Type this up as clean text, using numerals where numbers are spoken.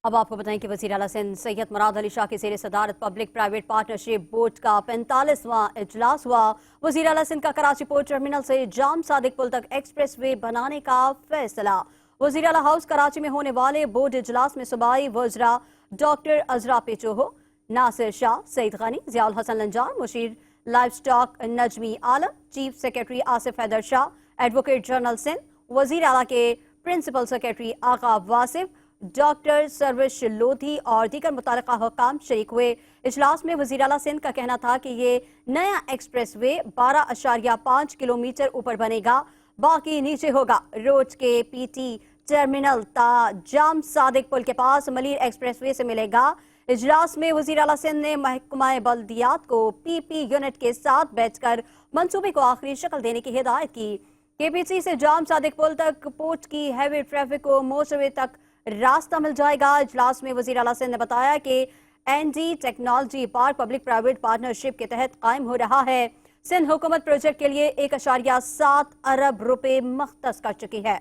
अब आपको बताएं कि वज़ीर आला सिंध सैयद मुराद अली शाह की ज़ेर सदारत पब्लिक प्राइवेट पार्टनरशिप बोर्ड का 45वां इजलास हुआ। वज़ीर आला सिंध का कराची पोर्ट टर्मिनल से जाम सादिक पुल तक एक्सप्रेस वे बनाने का फैसला। वज़ीर आला हाउस कराची में होने वाले बोर्ड इजलास में सूबाई वज़रा डॉक्टर अजरा पेचोहो, नासिर शाह, सईद गनी, ज़ियाउल हसन लंजार, मुशीर livestock Najmi Alam, chief secretary Asif Haider Shah, advocate general Sindh, वज़ीर आला के प्रिंसिपल सेक्रेटरी आका वासिफ, डॉक्टर सर्विस लोधी और दीगर मुताल्लिका हुक्काम शरीक हुए। इजलास में वज़ीर आला सिंध का कहना था कि ये नया एक्सप्रेस वे 12.5 किलोमीटर ऊपर बनेगा, बाकी नीचे होगा। रोड के पीटी टर्मिनल ता जाम सादिक पुल के पास मलीर एक्सप्रेस वे से मिलेगा। इजलास में वज़ीर आला सिंध ने महकमा बल्दियात को पीपी यूनिट के साथ बैठकर मंसूबे को आखिरी शक्ल देने की हिदायत की। केपीसी से जाम सादिक पुल तक पोर्ट की हैवी ट्रैफिक को मोटरवे तक रास्ता मिल जाएगा। इजलास में वज़ीर आला सिंध ने बताया कि ND technology park public private partnership के तहत कायम हो रहा है। सिंध हुकूमत प्रोजेक्ट के लिए 1.7 अरब रुपए मख्तस कर चुकी है।